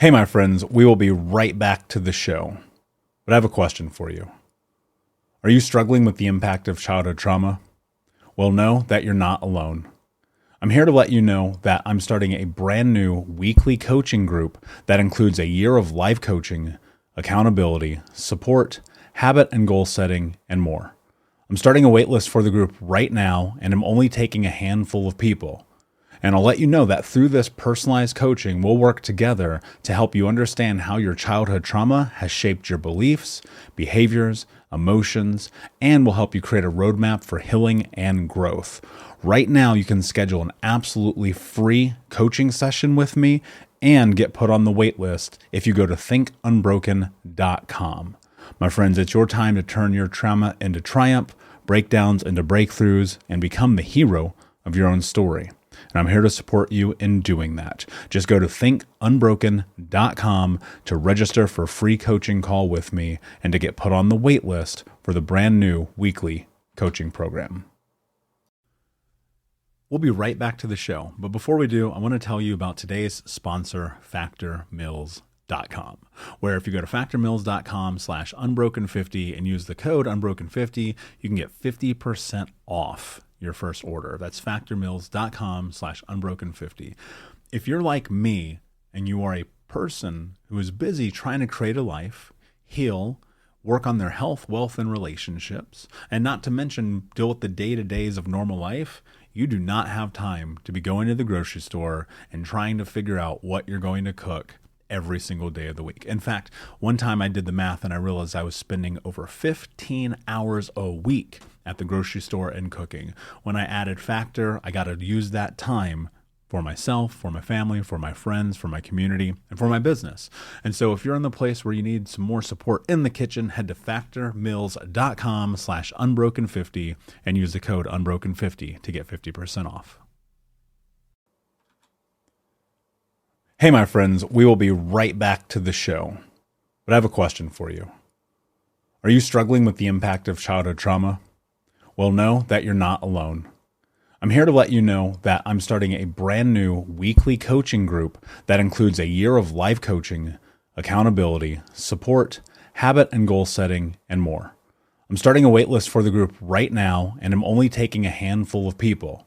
Hey, my friends, we will be right back to the show. But I have a question for you. Are you struggling with the impact of childhood trauma? Well, know that you're not alone. I'm here to let you know that I'm starting a brand new weekly coaching group that includes a year of life coaching, accountability, support, habit and goal setting, and more. I'm starting a waitlist for the group right now, and I'm only taking a handful of people. And I'll let you know that through this personalized coaching, we'll work together to help you understand how your childhood trauma has shaped your beliefs, behaviors, emotions, and will help you create a roadmap for healing and growth. Right now, you can schedule an absolutely free coaching session with me and get put on the wait list if you go to thinkunbroken.com. My friends, it's your time to turn your trauma into triumph, breakdowns into breakthroughs, and become the hero of your own story. And I'm here to support you in doing that. Just go to thinkunbroken.com to register for a free coaching call with me and to get put on the wait list for the brand new weekly coaching program. We'll be right back to the show. But before we do, I want to tell you about today's sponsor, FactorMills.com, where if you go to factormills.com/unbroken50 and use the code unbroken50, you can get 50% off your first order. That's factormills.com/unbroken50. If you're like me and you are a person who is busy trying to create a life, heal, work on their health, wealth, and relationships, and not to mention deal with the day-to-days of normal life, you do not have time to be going to the grocery store and trying to figure out what you're going to cook every single day of the week. In fact, one time I did the math and I realized I was spending over 15 hours a week at the grocery store and cooking. When I added Factor, I got to use that time for myself, for my family, for my friends, for my community, and for my business. And so if you're in the place where you need some more support in the kitchen, head to factormills.com/unbroken50 and use the code unbroken50 to get 50% off. Hey, my friends, we will be right back to the show. But I have a question for you. Are you struggling with the impact of childhood trauma? Well, know that you're not alone. I'm here to let you know that I'm starting a brand new weekly coaching group that includes a year of life coaching, accountability, support, habit and goal setting, and more. I'm starting a waitlist for the group right now, and I'm only taking a handful of people.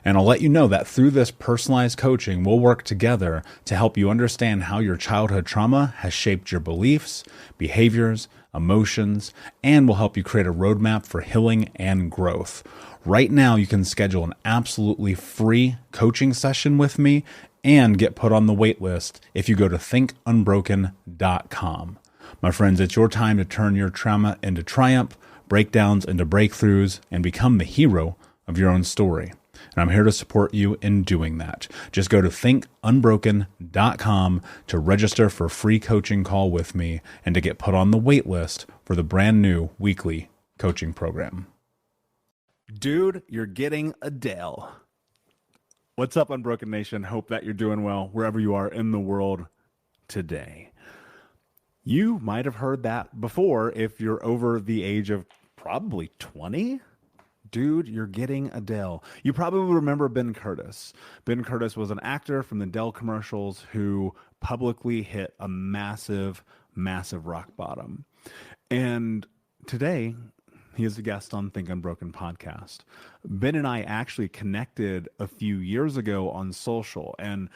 And I'll let you know that through this personalized coaching, we'll work together to help you understand how your childhood trauma has shaped your beliefs, behaviors, emotions, and will help you create a roadmap for healing and growth. Right now, you can schedule an absolutely free coaching session with me and get put on the wait list if you go to thinkunbroken.com. My friends, it's your time to turn your trauma into triumph, breakdowns into breakthroughs, and become the hero of your own story. And I'm here to support you in doing that. Just go to thinkunbroken.com to register for a free coaching call with me and to get put on the wait list for the brand new weekly coaching program. Dude, you're getting Adele. What's up, Unbroken Nation? Hope that you're doing well wherever you are in the world today. You might have heard that before if you're over the age of probably 20. Dude, you're getting Adele. You probably remember Ben Curtis. Ben Curtis was an actor from the Dell commercials who publicly hit a massive, massive rock bottom. And today, he is a guest on Think Unbroken podcast. Ben and I actually connected a few years ago on social and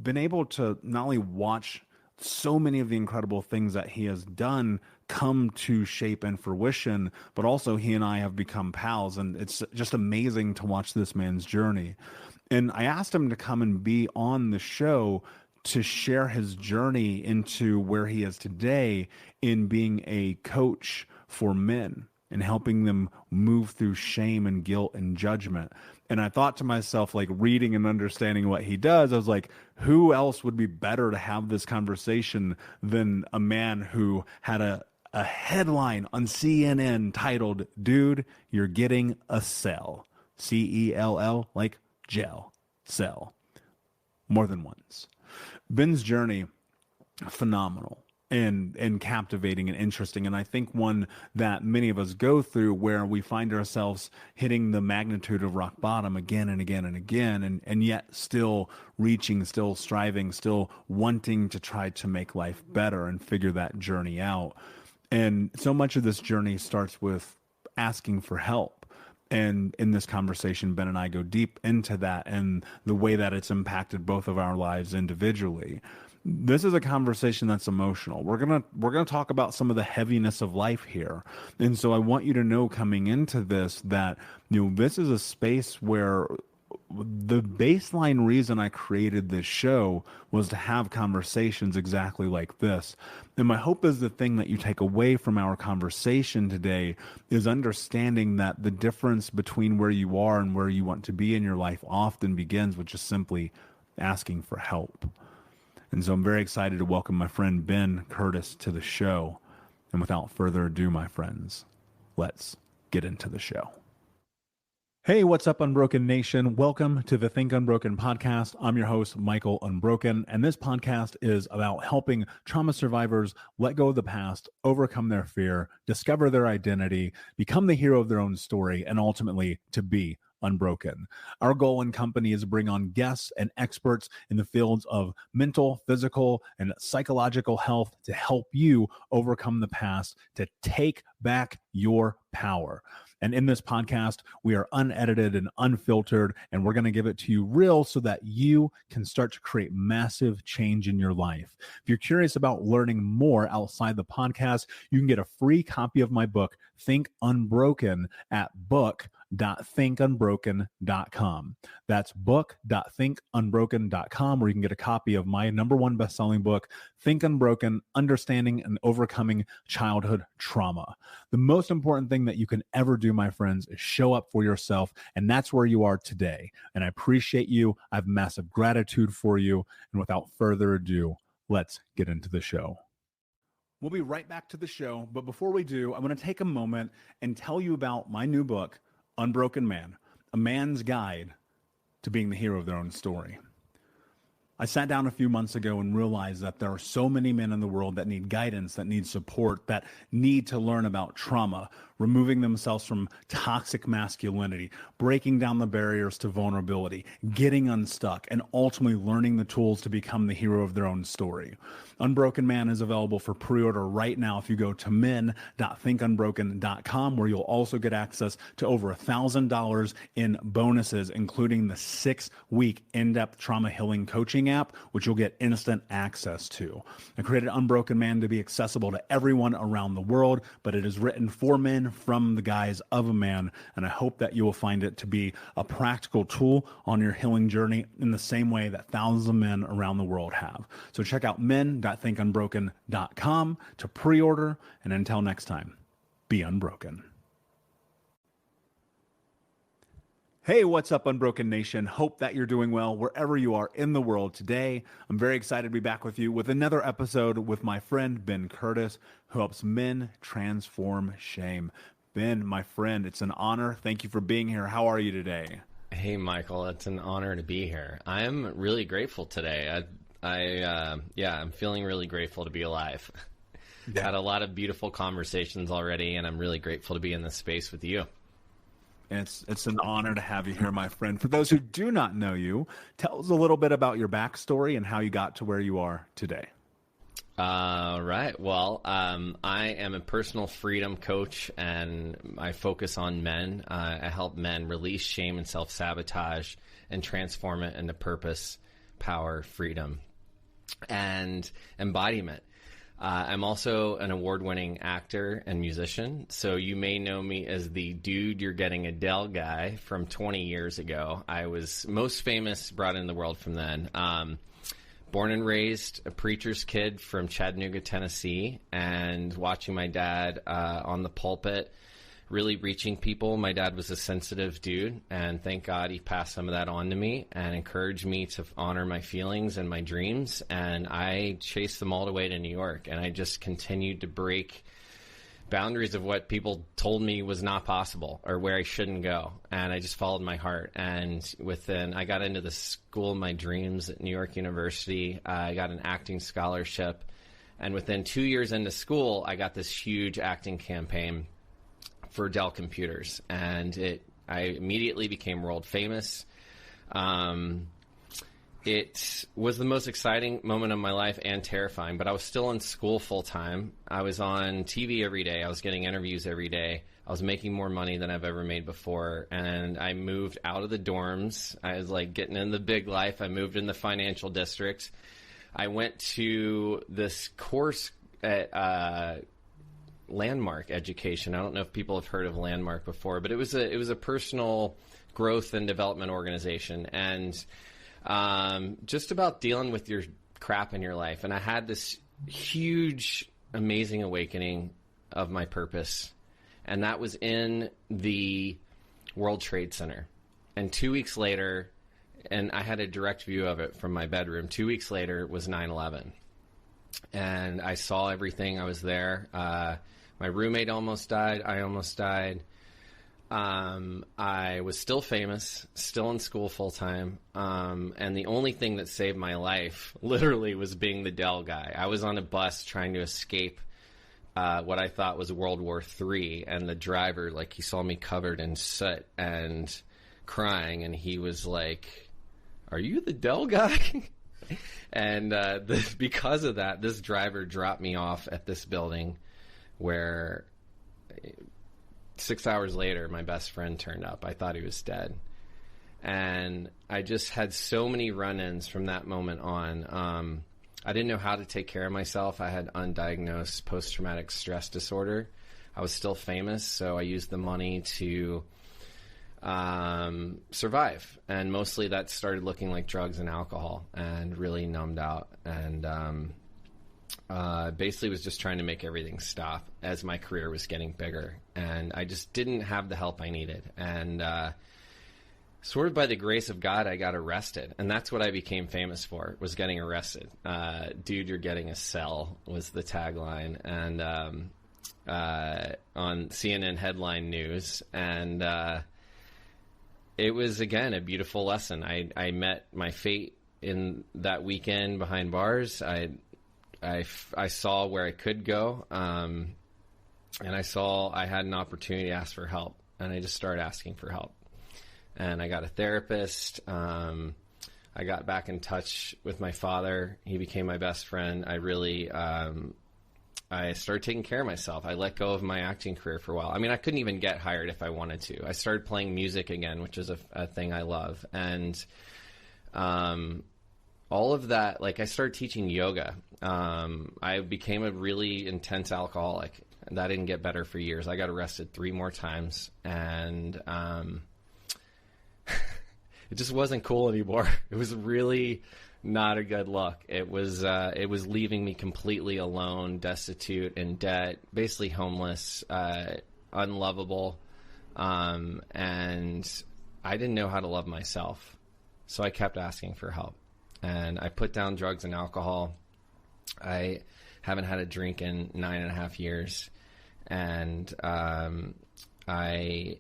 been able to not only watch so many of the incredible things that he has done come to shape and fruition, but also he and I have become pals, and it's just amazing to watch this man's journey. And I asked him to come and be on the show to share his journey into where he is today in being a coach for men and helping them move through shame and guilt and judgment. And I thought to myself, like reading and understanding what he does, I was like, who else would be better to have this conversation than a man who had a headline on CNN titled, "Dude, you're getting a cell." C-E-L-L, like gel, cell. More than once. Ben's journey, phenomenal. and captivating and interesting. And I think one that many of us go through, where we find ourselves hitting the magnitude of rock bottom again and again and again, and yet still reaching, still striving, still wanting to try to make life better and figure that journey out. And so much of this journey starts with asking for help. And in this conversation, Ben and I go deep into that and the way that it's impacted both of our lives individually. This is a conversation that's emotional. We're gonna talk about some of the heaviness of life here. And so I want you to know coming into this that, this is a space where the baseline reason I created this show was to have conversations exactly like this. And my hope is the thing that you take away from our conversation today is understanding that the difference between where you are and where you want to be in your life often begins with just simply asking for help. And so I'm very excited to welcome my friend Ben Curtis to the show. And without further ado, my friends, let's get into the show. Hey, what's up, Unbroken Nation? Welcome to the Think Unbroken podcast. I'm your host, Michael Unbroken, and this podcast is about helping trauma survivors let go of the past, overcome their fear, discover their identity, become the hero of their own story, and ultimately to be unbroken. Our goal in company is to bring on guests and experts in the fields of mental, physical, and psychological health to help you overcome the past, to take back your power. And in this podcast, we are unedited and unfiltered, and we're going to give it to you real so that you can start to create massive change in your life. If you're curious about learning more outside the podcast, you can get a free copy of my book, Think Unbroken, at book.thinkunbroken.com. That's book.thinkunbroken.com, where you can get a copy of my #1 best-selling book, Think Unbroken: Understanding and Overcoming Childhood Trauma. The most important thing that you can ever do, my friends, is show up for yourself, and that's where you are today. And I appreciate you. I have massive gratitude for you. And without further ado, let's get into the show. We'll be right back to the show, but before we do, I want to take a moment and tell you about my new book, Unbroken Man, A Man's Guide to Being the Hero of Their Own Story. I sat down a few months ago and realized that there are so many men in the world that need guidance, that need support, that need to learn about trauma, removing themselves from toxic masculinity, breaking down the barriers to vulnerability, getting unstuck, and ultimately learning the tools to become the hero of their own story. Unbroken Man is available for pre-order right now if you go to men.thinkunbroken.com, where you'll also get access to over $1,000 in bonuses, including the 6-week in-depth trauma healing coaching app, which you'll get instant access to. I created Unbroken Man to be accessible to everyone around the world, but it is written for men from the guise of a man, and I hope that you will find it to be a practical tool on your healing journey in the same way that thousands of men around the world have. So check out men.thinkunbroken.com to pre-order, and until next time, be unbroken. Hey, what's up, Unbroken Nation? Hope that you're doing well wherever you are in the world today. I'm very excited to be back with you with another episode with my friend Ben Curtis, who helps men transform shame. Ben, my friend, it's an honor. Thank you for being here. How are you today? Hey, Michael, it's an honor to be here. I'm really grateful today. I'm feeling really grateful to be alive. Yeah. Had a lot of beautiful conversations already, and I'm really grateful to be in this space with you. It's an honor to have you here, my friend. For those who do not know you, tell us a little bit about your backstory and how you got to where you are today. Right. Well, I am a personal freedom coach, and I focus on men. I help men release shame and self-sabotage and transform it into purpose, power, freedom, and embodiment. I'm also an award-winning actor and musician, so you may know me as the Dude, You're Getting Adele guy from 20 years ago. I was most famous, brought in the world from then. Born and raised a preacher's kid from Chattanooga, Tennessee, and watching my dad on the pulpit, really reaching people. My dad was a sensitive dude, and thank God he passed some of that on to me and encouraged me to honor my feelings and my dreams. And I chased them all the way to New York, and I just continued to break boundaries of what people told me was not possible or where I shouldn't go. And I just followed my heart. And I got into the school of my dreams at New York University. I got an acting scholarship. And within 2 years into school, I got this huge acting campaign for Dell Computers, and I immediately became world famous. It was the most exciting moment of my life and terrifying, but I was still in school full time. I was on TV every day. I was getting interviews every day. I was making more money than I've ever made before, and I moved out of the dorms. I was like getting in the big life. I moved in the financial district. I went to this course at Landmark Education. I don't know if people have heard of Landmark before, but it was a personal growth and development organization, and just about dealing with your crap in your life. And I had this huge, amazing awakening of my purpose, and that was in the World Trade Center. And 2 weeks later, and I had a direct view of it from my bedroom, 2 weeks later was 9/11. And I saw everything. I was there. My roommate almost died. I almost died. I was still famous, still in school full time. And the only thing that saved my life literally was being the Dell guy. I was on a bus trying to escape what I thought was World War III. And the driver, like, he saw me covered in soot and crying. And he was like, "Are you the Dell guy?" And because of that, this driver dropped me off at this building where 6 hours later, my best friend turned up. I thought he was dead. And I just had so many run-ins from that moment on. I didn't know how to take care of myself. I had undiagnosed post-traumatic stress disorder. I was still famous, so I used the money to survive. And mostly that started looking like drugs and alcohol, and really numbed out. And basically was just trying to make everything stop as my career was getting bigger. And I just didn't have the help I needed. And sort of by the grace of God, I got arrested. And that's what I became famous for, was getting arrested. "Dude, you're getting a cell" was the tagline. And on CNN headline news. And it was, again, a beautiful lesson. I met my fate in that weekend behind bars. I saw where I could go, and I saw I had an opportunity to ask for help, and I just started asking for help. And I got a therapist. I got back in touch with my father. He became my best friend. I really, I started taking care of myself. I let go of my acting career for a while. I mean, I couldn't even get hired if I wanted to. I started playing music again, which is a thing I love. And all of that, like, I started teaching yoga. I became a really intense alcoholic. That didn't get better for years. I got arrested 3 more times, and it just wasn't cool anymore. It was really not a good look. It was leaving me completely alone, destitute, in debt, basically homeless, unlovable, and I didn't know how to love myself. So I kept asking for help, and I put down drugs and alcohol. I haven't had a drink in 9.5 years, and I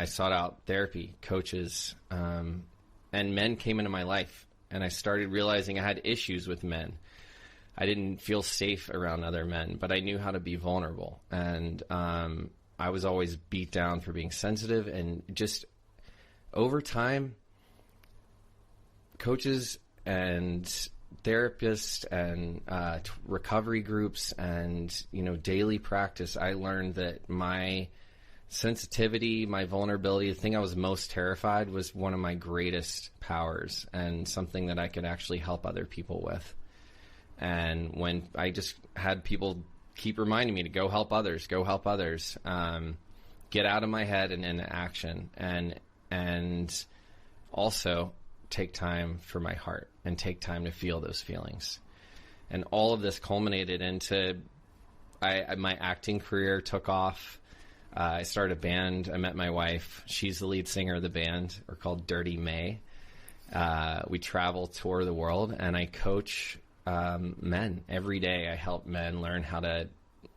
sought out therapy, coaches, and men came into my life, and I started realizing I had issues with men. I didn't feel safe around other men, but I knew how to be vulnerable, and I was always beat down for being sensitive. And just over time, coaches and therapists and recovery groups and daily practice, I learned that my sensitivity, my vulnerability, the thing I was most terrified was one of my greatest powers, and something that I could actually help other people with. And when I just had people keep reminding me to go help others, get out of my head and into action, and also take time for my heart and take time to feel those feelings. And all of this culminated into my acting career took off. I started a band. I met my wife. She's the lead singer of the band. We're called Dirty May. We travel, tour the world, and I coach men. Every day I help men learn how to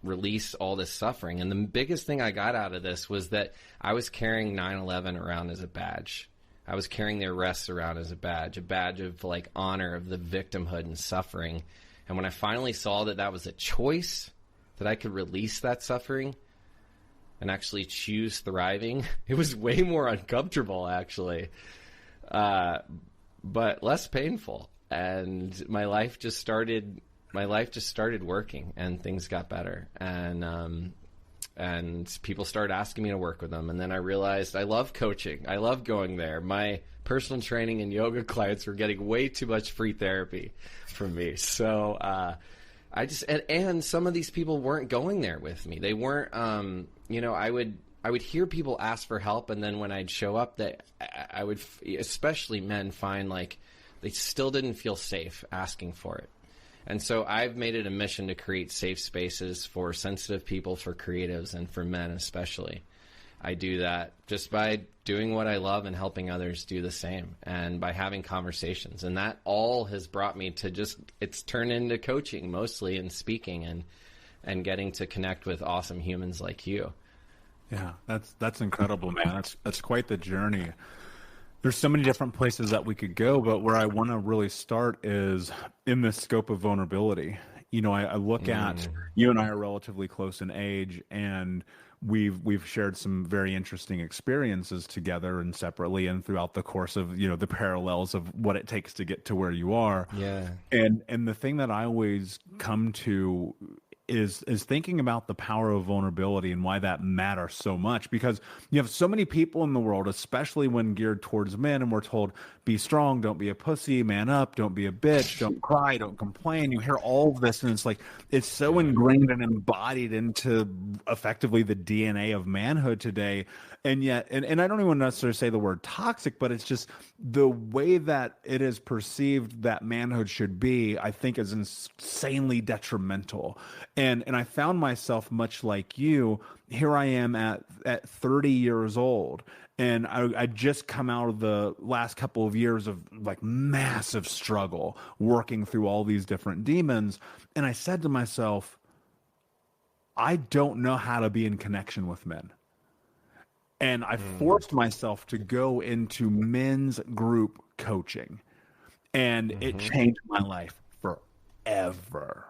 release all this suffering. And the biggest thing I got out of this was that I was carrying 9/11 around as a badge. I was carrying the arrests around as a badge of like honor of the victimhood and suffering. And when I finally saw that that was a choice, that I could release that suffering and actually choose thriving, it was way more uncomfortable, actually, but less painful. And my life just started working, and things got better. And people started asking me to work with them. And then I realized I love coaching. I love going there. My personal training and yoga clients were getting way too much free therapy from me. So and some of these people weren't going there with me. They weren't, I would hear people ask for help. And then when I'd show up, that I would, especially men, find like they still didn't feel safe asking for it. And so I've made it a mission to create safe spaces for sensitive people, for creatives, and for men especially. I do that just by doing what I love and helping others do the same, and by having conversations. And that all has brought me to it's turned into coaching mostly, and speaking, and getting to connect with awesome humans like you. Yeah, that's incredible, man. That's quite the journey. There's so many different places that we could go, but where I want to really start is in the scope of vulnerability. I look at, you and I are relatively close in age, and we've shared some very interesting experiences together and separately and throughout the course of, the parallels of what it takes to get to where you are. Yeah. And the thing that I always come to is thinking about the power of vulnerability and why that matters so much, because you have so many people in the world, especially when geared towards men, and we're told, be strong, don't be a pussy, man up, don't be a bitch, don't cry, don't complain. You hear all of this, and it's like, it's so ingrained and embodied into effectively the DNA of manhood today. And yet, and I don't even necessarily say the word toxic, but it's just the way that it is perceived that manhood should be, I think, is insanely detrimental. And I found myself much like you. Here I am at 30 years old, and I just come out of the last couple of years of like massive struggle, working through all these different demons. And I said to myself, I don't know how to be in connection with men. And I forced myself to go into men's group coaching, and it changed my life forever.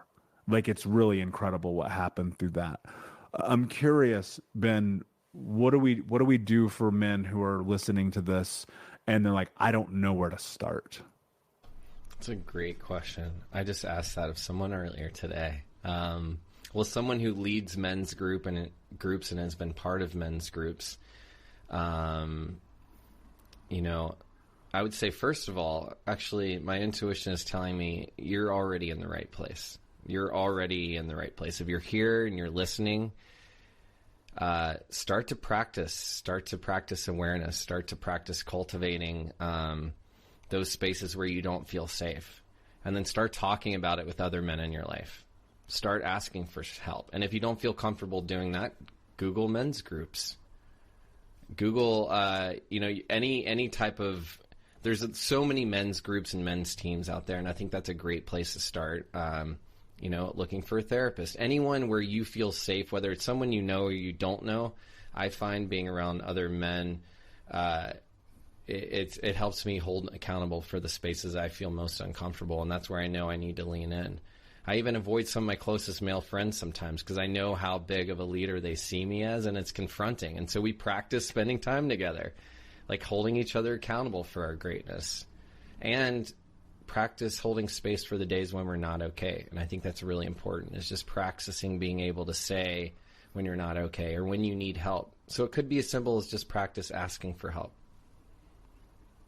Like, it's really incredible what happened through that. I'm curious, Ben, what do we do for men who are listening to this and they're like, I don't know where to start? That's a great question. I just asked that of someone earlier today. Well, someone who leads men's groups and has been part of men's groups, I would say, first of all, actually, my intuition is telling me you're already in the right place. You're already in the right place. If you're here and you're listening, start to practice awareness, start to practice cultivating those spaces where you don't feel safe, and then start talking about it with other men in your life. Start asking for help. And if you don't feel comfortable doing that, Google men's groups. Google, any type of, there's so many men's groups and men's teams out there, and I think that's a great place to start. Looking for a therapist, anyone where you feel safe, whether it's someone you know or you don't know. I find being around other men, it helps me hold accountable for the spaces I feel most uncomfortable, and that's where I know I need to lean in. I even avoid some of my closest male friends sometimes because I know how big of a leader they see me as, and it's confronting. And so we practice spending time together, like holding each other accountable for our greatness, and practice holding space for the days when we're not okay. And I think that's really important, is just practicing being able to say when you're not okay or when you need help. So it could be as simple as just practice asking for help.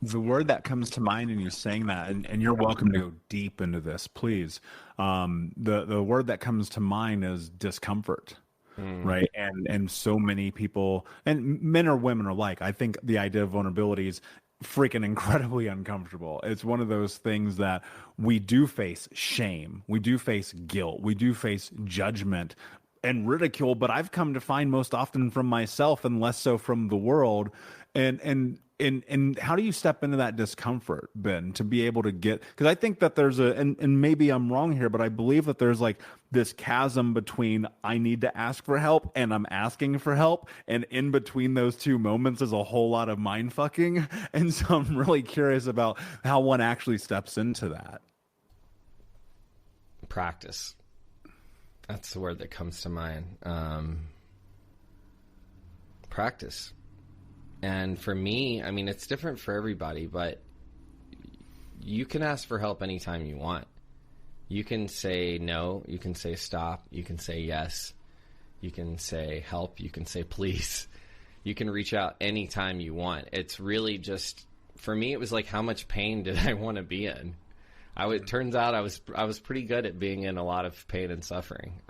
The word that comes to mind in you saying that, and you're welcome to go deep into this, please. The word that comes to mind is discomfort, right? And so many people, and men or women alike, I think the idea of vulnerability is freaking incredibly uncomfortable. It's one of those things that we do face shame, we do face guilt, we do face judgment and ridicule, but I've come to find most often from myself and less so from the world. And how do you step into that discomfort, Ben, to be able to get, because I think that there's and maybe I'm wrong here, but I believe that there's like this chasm between I need to ask for help and I'm asking for help. And in between those two moments is a whole lot of mind fucking. And so I'm really curious about how one actually steps into that. Practice. That's the word that comes to mind. Practice. And for me, I mean, it's different for everybody, but you can ask for help anytime you want. You can say no, you can say stop, you can say yes, you can say help, you can say please. You can reach out anytime you want. It's really just, for me, it was like, how much pain did I want to be in? It turns out I was pretty good at being in a lot of pain and suffering.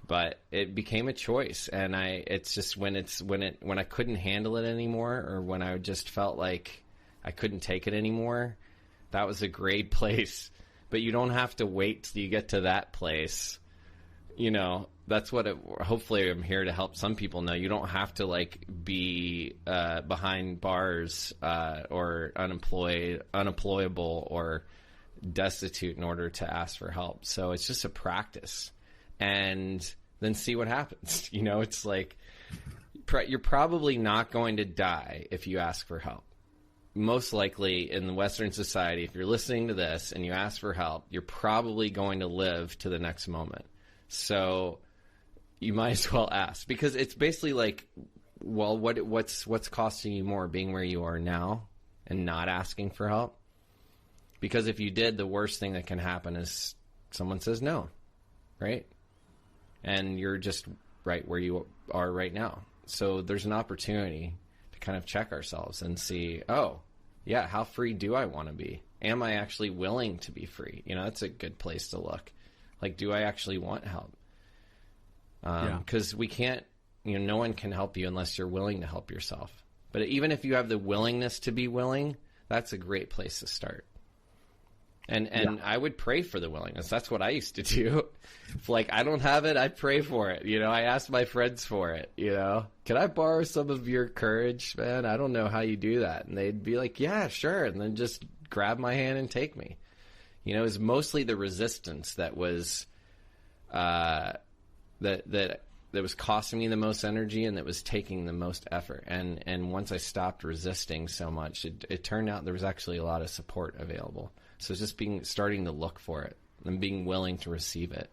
But it became a choice, and it's just when I couldn't handle it anymore, or when I just felt like I couldn't take it anymore, that was a great place. But you don't have to wait till you get to that place. You know, that's what hopefully I'm here to help some people know. You don't have to like be behind bars or unemployable or destitute in order to ask for help. So it's just a practice, and then see what happens. You know, it's like you're probably not going to die if you ask for help. Most likely in the Western society, if you're listening to this and you ask for help, you're probably going to live to the next moment. So you might as well ask, because it's basically like, well, what's costing you more, being where you are now and not asking for help? Because if you did, the worst thing that can happen is someone says no, right? And you're just right where you are right now. So there's an opportunity to kind of check ourselves and see, oh, yeah, how free do I want to be? Am I actually willing to be free? You know, that's a good place to look. Like, do I actually want help? Because we can't, you know, no one can help you unless you're willing to help yourself. But even if you have the willingness to be willing, that's a great place to start. And I would pray for the willingness. That's what I used to do. If, like, I don't have it, I pray for it. You know, I ask my friends for it, you know. Can I borrow some of your courage, man? I don't know how you do that. And they'd be like, yeah, sure. And then just grab my hand and take me. You know, it was mostly the resistance that was that was costing me the most energy and that was taking the most effort. And once I stopped resisting so much, it turned out there was actually a lot of support available. So it's just starting to look for it and being willing to receive it.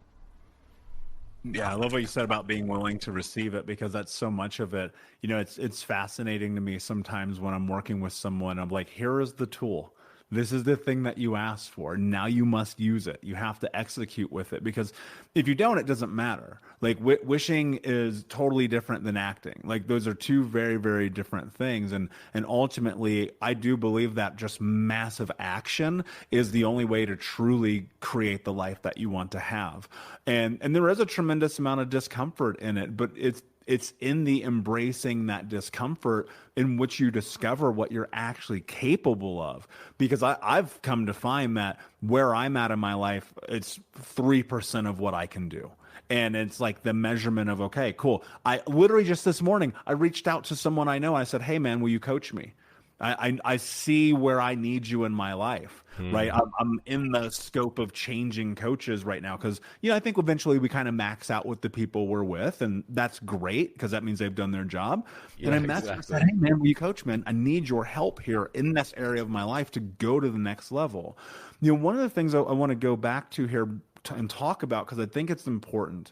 Yeah, I love what you said about being willing to receive it, because that's so much of it. You know, it's fascinating to me sometimes when I'm working with someone. I'm like, here is the tool. This is the thing that you asked for. Now you must use it. You have to execute with it, because if you don't, it doesn't matter. Like wishing is totally different than acting. Like those are two very, very different things. And ultimately, I do believe that just massive action is the only way to truly create the life that you want to have. And there is a tremendous amount of discomfort in it, but it's in the embracing that discomfort in which you discover what you're actually capable of. Because I've come to find that where I'm at in my life, it's 3% of what I can do. And it's like the measurement of, okay, cool. I literally just this morning, I reached out to someone I know. I said, hey man, will you coach me? I see where I need you in my life, right? I'm in the scope of changing coaches right now because, you know, I think eventually we kind of max out with the people we're with, and that's great because that means they've done their job. Yeah, and I messaged and said, hey, man, will you coach, man? I need your help here in this area of my life to go to the next level. You know, one of the things I want to go back to here and talk about, because I think it's important,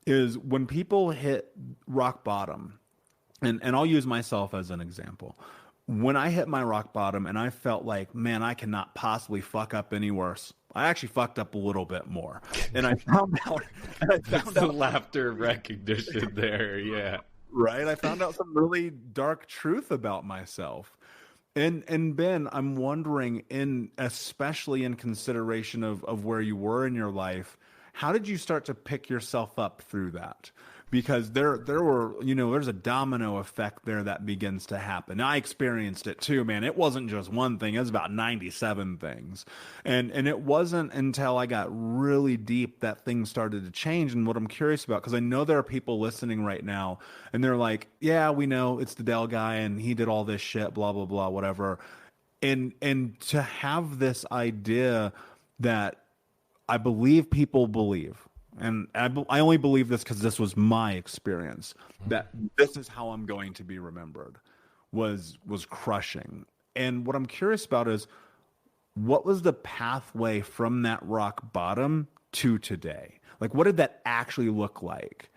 is when people hit rock bottom, and I'll use myself as an example. When I hit my rock bottom and I felt like, man, I cannot possibly fuck up any worse, I actually fucked up a little bit more. And I found out. That's the laughter recognition there, yeah. Right? I found out some really dark truth about myself. And Ben, I'm wondering, especially in consideration of where you were in your life, how did you start to pick yourself up through that? Because there were, you know, there's a domino effect there that begins to happen. I experienced it too, man. It wasn't just one thing. It was about 97 things. And it wasn't until I got really deep that things started to change. And what I'm curious about, because I know there are people listening right now and they're like, yeah, we know it's the Dell guy and he did all this shit, blah, blah, blah, whatever. And to have this idea that I believe people believe, and I only believe this because this was my experience, that this is how I'm going to be remembered, was crushing. And what I'm curious about is, what was the pathway from that rock bottom to today? Like, what did that actually look like?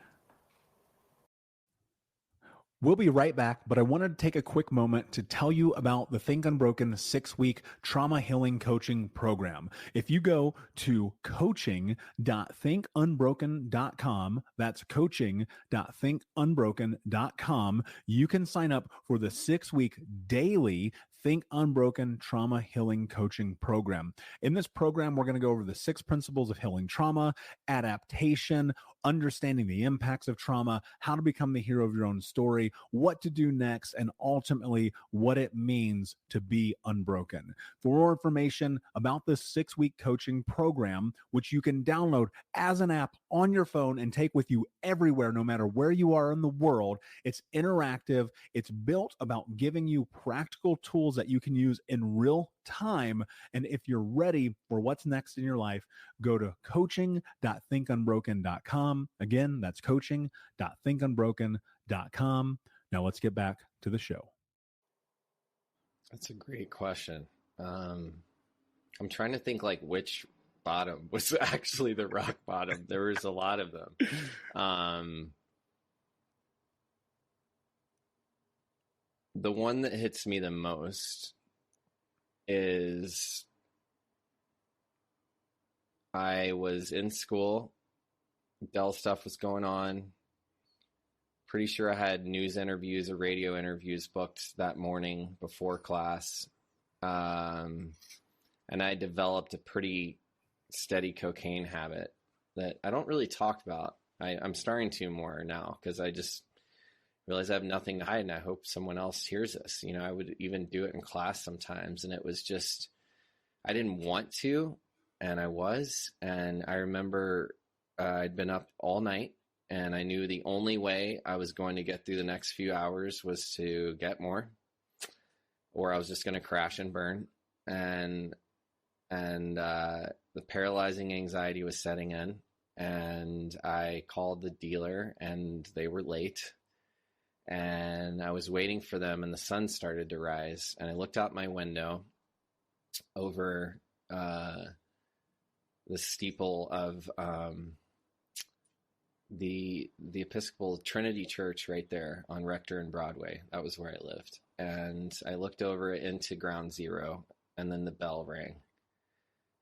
We'll be right back, but I wanted to take a quick moment to tell you about the Think Unbroken 6-week trauma healing coaching program. If you go to coaching.thinkunbroken.com, that's coaching.thinkunbroken.com, you can sign up for the 6-week daily Think Unbroken trauma healing coaching program. In this program, we're going to go over the 6 principles of healing trauma, adaptation, understanding the impacts of trauma, how to become the hero of your own story, what to do next, and ultimately what it means to be unbroken. For more information about this 6-week coaching program, which you can download as an app on your phone and take with you everywhere, no matter where you are in the world, it's interactive. It's built about giving you practical tools that you can use in real time. And if you're ready for what's next in your life, go to coaching.thinkunbroken.com. Again, that's coaching.thinkunbroken.com. Now let's get back to the show. That's a great question. I'm trying to think like which bottom was actually the rock bottom. There was a lot of them. The one that hits me the most is I was in school. Dell stuff was going on. Pretty sure I had news interviews or radio interviews booked that morning before class. And I developed a pretty steady cocaine habit that I don't really talk about. I'm starting to more now because I just realize I have nothing to hide, and I hope someone else hears this. You know, I would even do it in class sometimes, and it was just, I didn't want to, and I was. And I remember I'd been up all night, and I knew the only way I was going to get through the next few hours was to get more, or I was just going to crash and burn. And the paralyzing anxiety was setting in, and I called the dealer, and they were late. And I was waiting for them, and the sun started to rise. And I looked out my window over the steeple of the Episcopal Trinity Church right there on Rector and Broadway. That was where I lived. And I looked over into Ground Zero, and then the bell rang.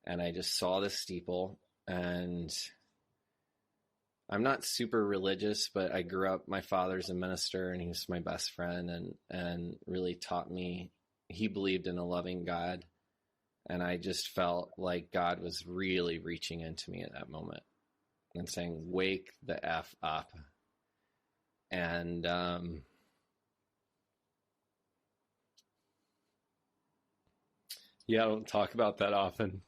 And I just saw the steeple, and I'm not super religious, but I grew up, my father's a minister, and he was my best friend, and really taught me, he believed in a loving God. And I just felt like God was really reaching into me at that moment and saying, wake the F up. And yeah, I don't talk about that often.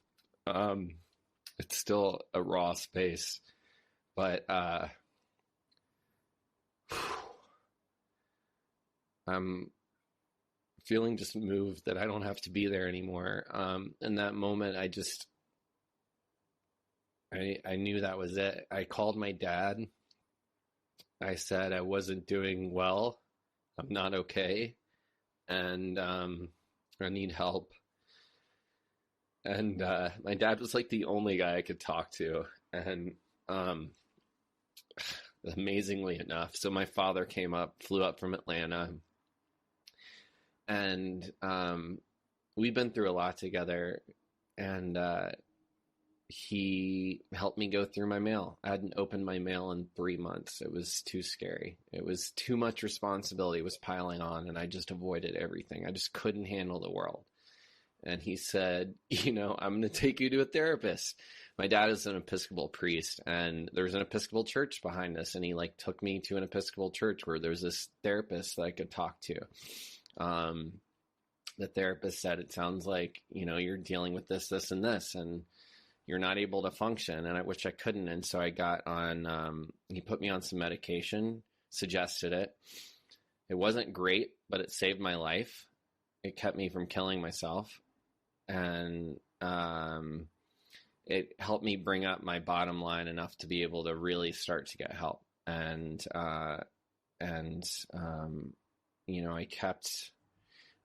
It's still a raw space. But I'm feeling just moved that I don't have to be there anymore. In that moment, I knew that was it. I called my dad. I said I wasn't doing well. I'm not okay. And I need help. And my dad was like the only guy I could talk to. And amazingly enough, so my father flew up from Atlanta, and we've been through a lot together, and he helped me go through my mail. I hadn't opened my mail in 3 months. It was too scary. It was too much responsibility was piling on, and I just avoided everything. I just couldn't handle the world. And he said, I'm going to take you to a therapist. My dad is an Episcopal priest, and there's an Episcopal church behind us. And he took me to an Episcopal church where there's this therapist that I could talk to. The therapist said, it sounds like, you're dealing with this, this, and this, and you're not able to function. And which I couldn't. And so I got on, he put me on some medication, suggested it. It wasn't great, but it saved my life. It kept me from killing myself. And it helped me bring up my bottom line enough to be able to really start to get help. And I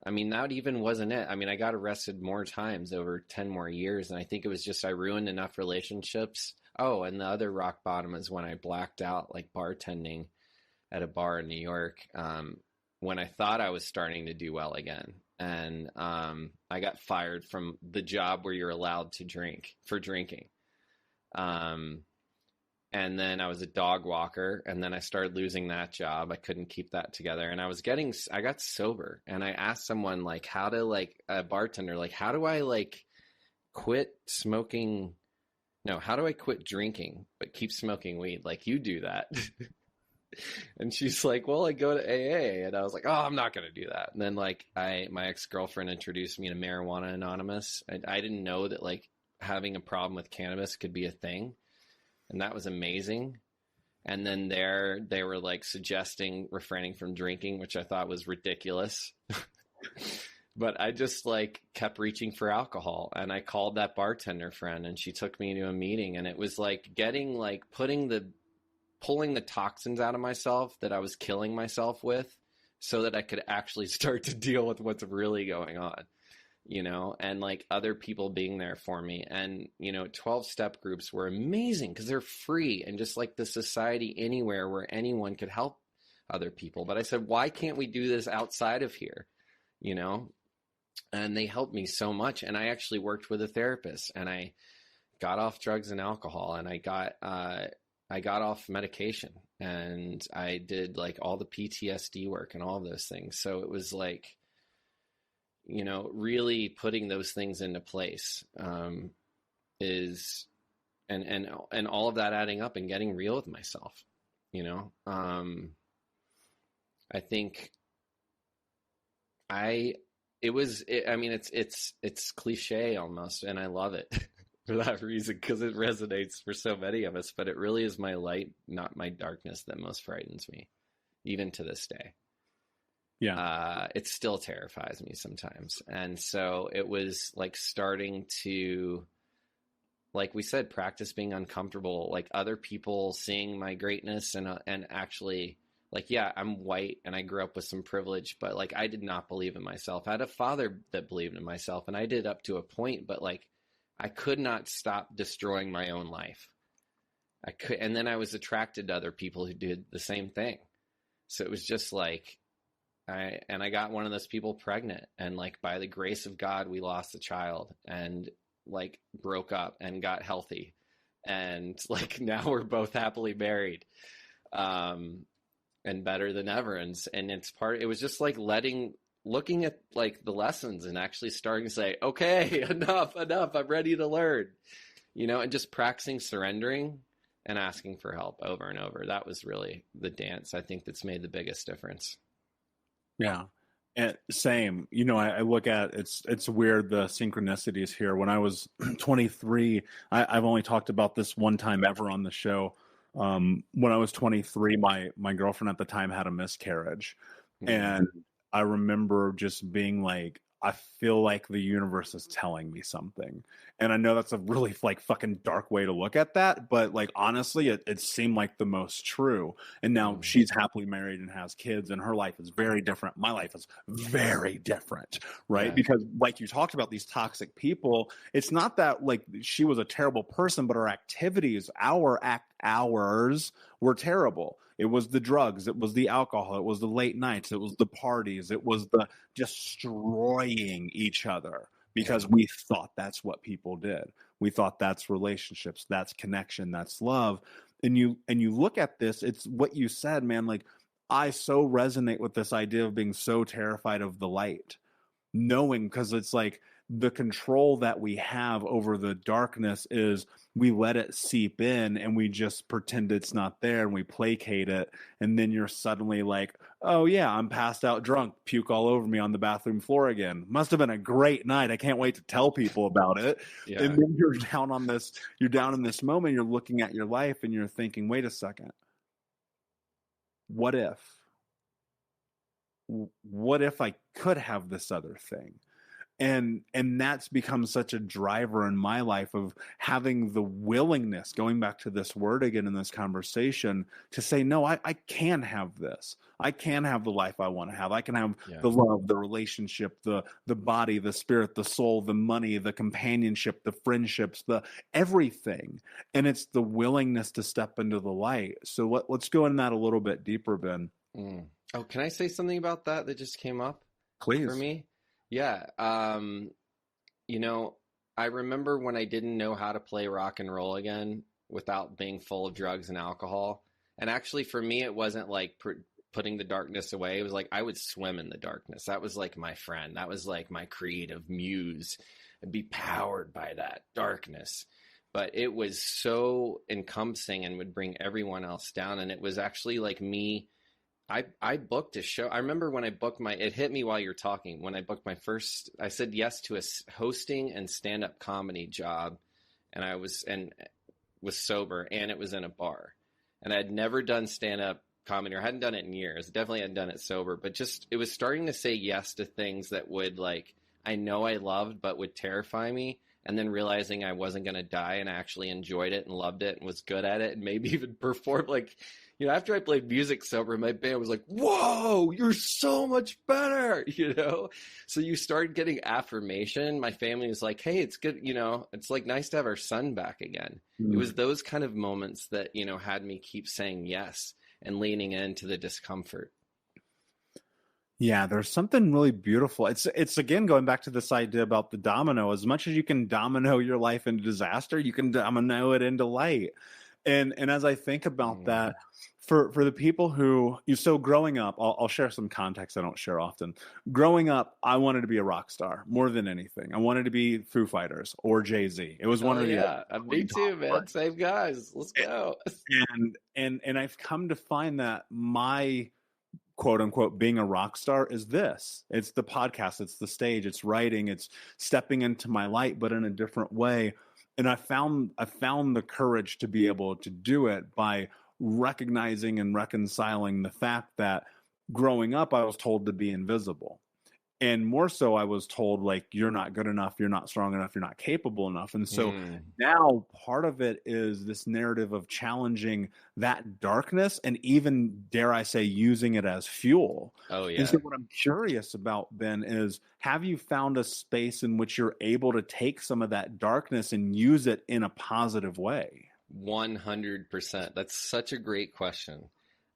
I mean, that even wasn't it. I mean, I got arrested more times over 10 more years. And I think it was just I ruined enough relationships. Oh, and the other rock bottom is when I blacked out, like bartending at a bar in New York, when I thought I was starting to do well again. And I got fired from the job where you're allowed to drink for drinking. And then I was a dog walker, and then I started losing that job. I couldn't keep that together, and I got sober, and I asked someone like how to, like a bartender, like how do I like quit smoking? No, how do I quit drinking but keep smoking weed? Like you do that. And she's like, well, I go to AA. And I was like, oh, I'm not going to do that. And then like my ex-girlfriend introduced me to Marijuana Anonymous. I didn't know that like having a problem with cannabis could be a thing. And that was amazing. And then they were like suggesting refraining from drinking, which I thought was ridiculous. But I just like kept reaching for alcohol, and I called that bartender friend, and she took me to a meeting, and it was like getting like pulling the toxins out of myself that I was killing myself with so that I could actually start to deal with what's really going on, you know, and like other people being there for me. And, you know, 12-step groups were amazing because they're free and just like the society anywhere where anyone could help other people. But I said, why can't we do this outside of here? You know, and they helped me so much. And I actually worked with a therapist, and I got off drugs and alcohol, and I got off medication, and I did like all the PTSD work and all of those things. So it was like, you know, really putting those things into place is, and all of that adding up and getting real with myself, you know. I think I mean, it's cliche almost, and I love it for that reason, because it resonates for so many of us. But it really is my light, not my darkness, that most frightens me, even to this day. Yeah. It still terrifies me sometimes. And so it was like starting to, like we said, practice being uncomfortable, like other people seeing my greatness and actually, like, yeah, I'm white and I grew up with some privilege, but like I did not believe in myself. I had a father that believed in myself, and I did up to a point, but like I could not stop destroying my own life. And then I was attracted to other people who did the same thing. So it was just like, I got one of those people pregnant, and like by the grace of God, we lost a child and like broke up and got healthy. And like now we're both happily married. And better than ever. And it was just like looking at like the lessons and actually starting to say, okay, enough, I'm ready to learn, you know, and just practicing surrendering and asking for help over and over. That was really the dance, I think, that's made the biggest difference. Yeah. And same, you know, I look at it's weird, the synchronicities here. When I was 23, I've only talked about this one time ever on the show. When I was 23, my girlfriend at the time had a miscarriage. Mm-hmm. And I remember just being like, I feel like the universe is telling me something. And I know that's a really like fucking dark way to look at that, but like honestly, it seemed like the most true. And now she's happily married and has kids, and her life is very different. My life is very different, right? Yeah. Because like you talked about these toxic people, it's not that like she was a terrible person, but her activities, hours were terrible. It was the drugs, it was the alcohol, it was the late nights, it was the parties, it was the destroying each other, because we thought that's what people did. We thought that's relationships, that's connection, that's love. And you look at this, it's what you said, man, like I so resonate with this idea of being so terrified of the light, knowing, because it's like the control that we have over the darkness is we let it seep in and we just pretend it's not there and we placate it. And then you're suddenly like, oh yeah, I'm passed out drunk, puke all over me on the bathroom floor again. Must have been a great night. I can't wait to tell people about it. Yeah. And then you're down in this moment, you're looking at your life and you're thinking, wait a second. What if I could have this other thing? And that's become such a driver in my life of having the willingness, going back to this word again in this conversation, to say, no, I can have this. I can have the life I want to have. I can have the love, the relationship, the body, the spirit, the soul, the money, the companionship, the friendships, the everything. And it's the willingness to step into the light. So let's go in that a little bit deeper, Ben. Oh, can I say something about that just came up Please. for me? Yeah. I remember when I didn't know how to play rock and roll again without being full of drugs and alcohol. And actually, for me, it wasn't like putting the darkness away. It was like I would swim in the darkness. That was like my friend. That was like my creative muse. I'd be powered by that darkness. But it was so encompassing and would bring everyone else down. And it was actually like me. I booked a show. I remember when I booked it hit me while you're talking. When I booked my first, I said yes to a hosting and stand-up comedy job. And I was sober, and it was in a bar. And I had never done stand-up comedy, or hadn't done it in years. Definitely hadn't done it sober, but just, it was starting to say yes to things that would, like, I know I loved, but would terrify me. And then realizing I wasn't going to die, and I actually enjoyed it and loved it and was good at it, and maybe even performed like, after I played music sober, my band was like, whoa, you're so much better, So you start getting affirmation. My family was like, hey, it's good, it's like nice to have our son back again. It was those kind of moments that, had me keep saying yes and leaning into the discomfort. Yeah, there's something really beautiful. It's again going back to this idea about the domino. As much as you can domino your life into disaster, you can domino it into light. And as I think about that, for the people who growing up, I'll share some context I don't share often. Growing up, I wanted to be a rock star more than anything. I wanted to be Foo Fighters or Jay-Z. It was one of the me too, man. Same guys. Let's go. And I've come to find that my quote unquote being a rock star is this. It's the podcast, it's the stage, it's writing, it's stepping into my light, but in a different way. And I found the courage to be able to do it by recognizing and reconciling the fact that growing up, I was told to be invisible. And more so, I was told, like, you're not good enough, you're not strong enough, you're not capable enough. And so now part of it is this narrative of challenging that darkness and even, dare I say, using it as fuel. Oh, yeah. And so what I'm curious about, Ben, is have you found a space in which you're able to take some of that darkness and use it in a positive way? 100%. That's such a great question.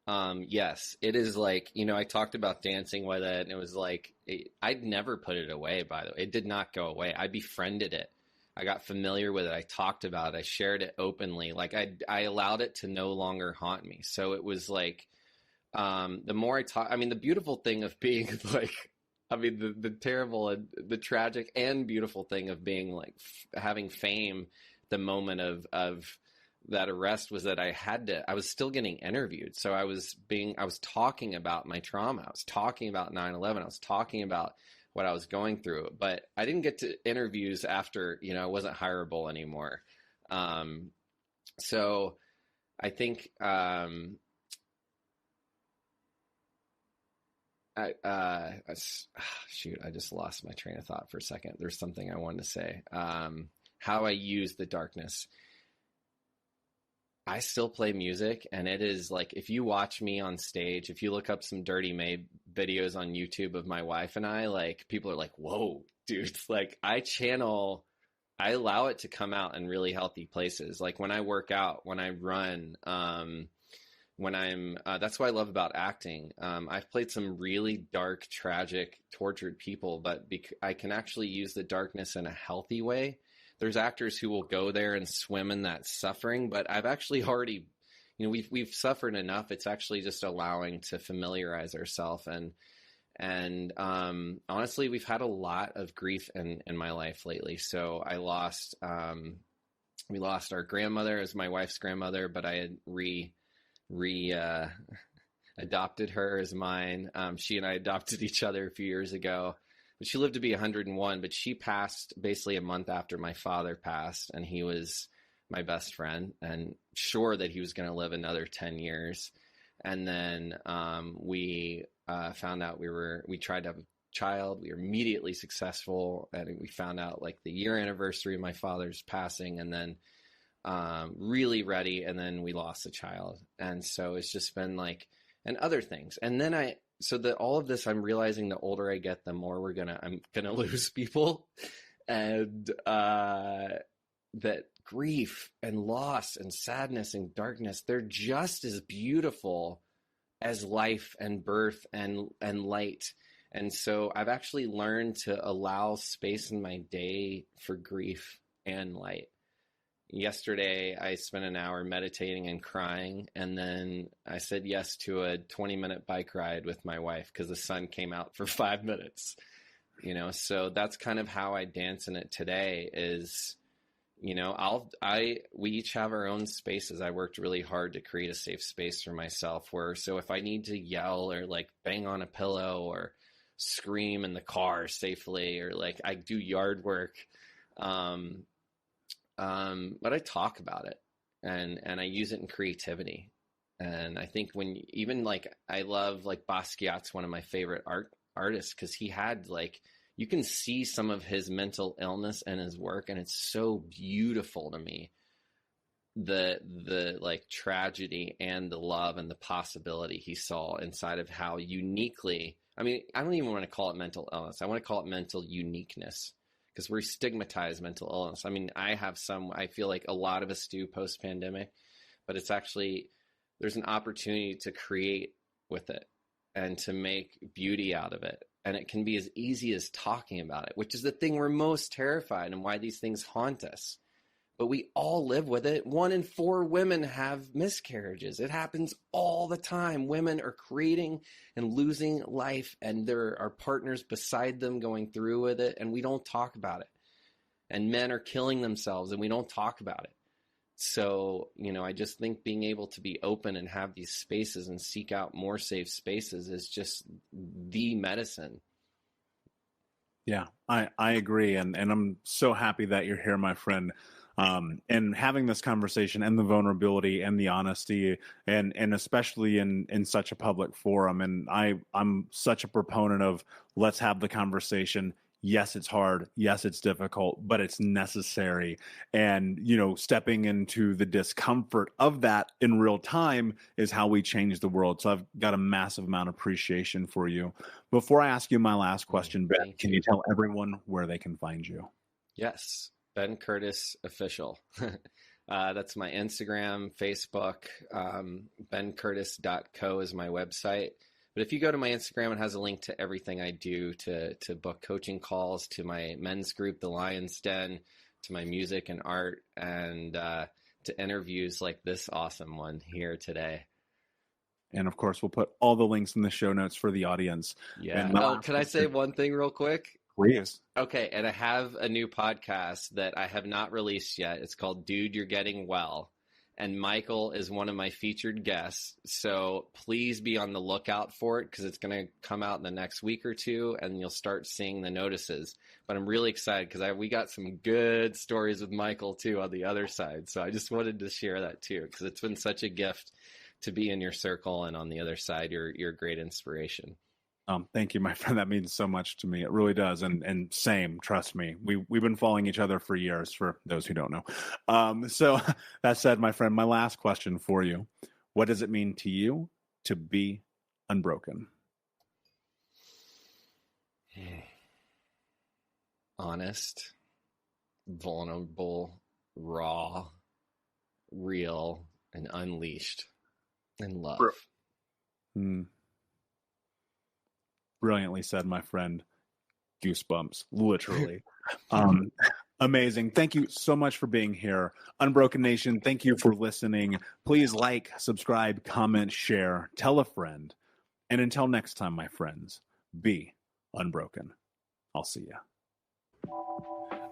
Yes, it is like, I talked about dancing with it, and it was like, I'd never put it away, by the way. It did not go away. I befriended it. I got familiar with it. I talked about it. I shared it openly. Like I allowed it to no longer haunt me. So it was like, the more I talk, the beautiful thing of being like, the terrible and the tragic and beautiful thing of being like having fame, the moment of that arrest was that I was still getting interviewed. So I was talking about my trauma. I was talking about 9/11. I was talking about what I was going through, but I didn't get to interviews after, I wasn't hireable anymore. So I think, shoot, I just lost my train of thought for a second. There's something I wanted to say. How I use the darkness. I still play music, and it is like, if you watch me on stage, if you look up some Dirty May videos on YouTube of my wife and I, like, people are like, whoa, dude, like I allow it to come out in really healthy places. Like when I work out, when I run, that's what I love about acting. I've played some really dark, tragic, tortured people, but I can actually use the darkness in a healthy way. There's actors who will go there and swim in that suffering, but I've actually already, we've suffered enough. It's actually just allowing to familiarize ourselves. And honestly, we've had a lot of grief in my life lately. So we lost our grandmother as my wife's grandmother, but I had adopted her as mine. She and I adopted each other a few years ago. But she lived to be 101, but she passed basically a month after my father passed, and he was my best friend and sure that he was going to live another 10 years. And then we found out we tried to have child. We were immediately successful, and we found out like the year anniversary of my father's passing, and then really ready, and then we lost a child. And so it's just been like, and other things. And then all of this, I'm realizing the older I get, the more I'm gonna lose people, and that grief and loss and sadness and darkness, they're just as beautiful as life and birth and light. And so I've actually learned to allow space in my day for grief and light. Yesterday, I spent an hour meditating and crying, and then I said yes to a 20-minute bike ride with my wife because the sun came out for 5 minutes. So that's kind of how I dance in it today is, we each have our own spaces. I worked really hard to create a safe space for myself so if I need to yell or like bang on a pillow or scream in the car safely, or like I do yard work, but I talk about it and I use it in creativity. And I think I love like Basquiat's one of my favorite artists, because he had you can see some of his mental illness in his work, and it's so beautiful to me. The like tragedy and the love and the possibility he saw inside of how uniquely, I don't even want to call it mental illness. I want to call it mental uniqueness, because we stigmatize mental illness. I feel like a lot of us do post-pandemic, but it's actually, there's an opportunity to create with it and to make beauty out of it. And it can be as easy as talking about it, which is the thing we're most terrified and why these things haunt us. But we all live with it. 1 in 4 women have miscarriages. It happens all the time. Women are creating and losing life, and there are partners beside them going through with it, and we don't talk about it. And men are killing themselves, and we don't talk about it. So, I just think being able to be open and have these spaces and seek out more safe spaces is just the medicine. Yeah, I agree. And I'm so happy that you're here, my friend. And having this conversation and the vulnerability and the honesty and especially in such a public forum. And I'm such a proponent of let's have the conversation. Yes, it's hard. Yes, it's difficult, but it's necessary. And, stepping into the discomfort of that in real time is how we change the world. So I've got a massive amount of appreciation for you. Before I ask you my last question, Ben, can you tell everyone where they can find you? Yes, Ben Curtis Official. That's my Instagram, Facebook. BenCurtis.co is my website. But if you go to my Instagram, it has a link to everything I do, to book coaching calls, to my men's group, The Lion's Den, to my music and art, and to interviews like this awesome one here today. And of course, we'll put all the links in the show notes for the audience. Yeah. Can I say one thing real quick? Please. Okay. And I have a new podcast that I have not released yet. It's called Dude, You're Getting Well. And Michael is one of my featured guests. So please be on the lookout for it, because it's going to come out in the next week or two, and you'll start seeing the notices. But I'm really excited because we got some good stories with Michael too on the other side. So I just wanted to share that too, because it's been such a gift to be in your circle, and on the other side, you're a great inspiration. Thank you, my friend. That means so much to me. It really does. And same, trust me. We've been following each other for years, for those who don't know. So that said, my friend, my last question for you. What does it mean to you to be unbroken? Honest, vulnerable, raw, real, and unleashed, and love. Brilliantly said, my friend. Goosebumps, literally. Amazing. Thank you so much for being here. Unbroken Nation, thank you for listening. Please like, subscribe, comment, share, tell a friend. And until next time, my friends, be unbroken. I'll see you.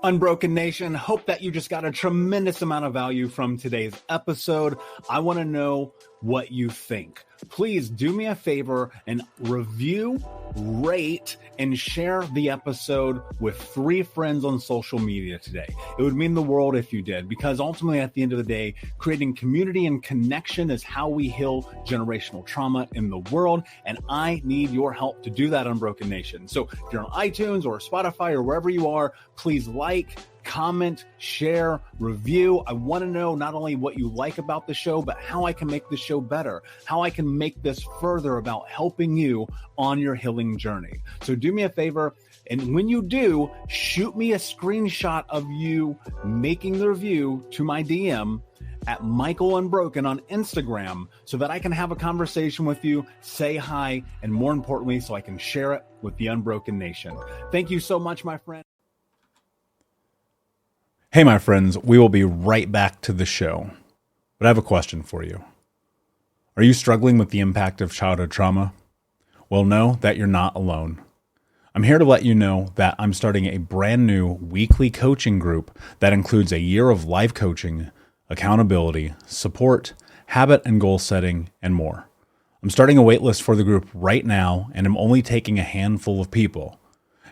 Unbroken Nation, hope that you just got a tremendous amount of value from today's episode. I want to know, what you think. Please do me a favor and review, rate, and share the episode with 3 friends on social media today. It would mean the world if you did, because ultimately at the end of the day, creating community and connection is how we heal generational trauma in the world. And I need your help to do that, Unbroken Nation. So if you're on iTunes or Spotify or wherever you are, please like, comment, share, review. I want to know not only what you like about the show, but how I can make the show better, how I can make this further about helping you on your healing journey. So do me a favor, and when you do, shoot me a screenshot of you making the review to my DM at Michael Unbroken on Instagram so that I can have a conversation with you, say hi, and more importantly, so I can share it with the Unbroken Nation. Thank you so much, my friend. Hey, my friends, we will be right back to the show, but I have a question for you. Are you struggling with the impact of childhood trauma? Well, know that you're not alone. I'm here to let you know that I'm starting a brand new weekly coaching group that includes a year of live coaching, accountability, support, habit and goal setting, and more. I'm starting a waitlist for the group right now, and I'm only taking a handful of people.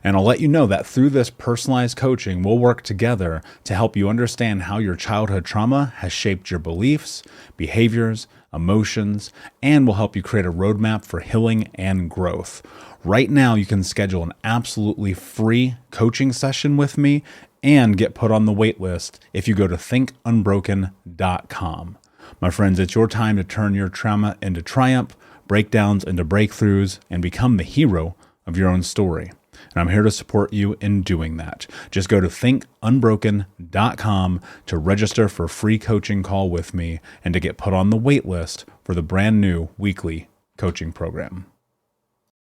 And I'll let you know that through this personalized coaching, we'll work together to help you understand how your childhood trauma has shaped your beliefs, behaviors, emotions, and will help you create a roadmap for healing and growth. Right now, you can schedule an absolutely free coaching session with me and get put on the wait list if you go to thinkunbroken.com. My friends, it's your time to turn your trauma into triumph, breakdowns into breakthroughs, and become the hero of your own story. And I'm here to support you in doing that. Just go to thinkunbroken.com to register for a free coaching call with me and to get put on the wait list for the brand new weekly coaching program.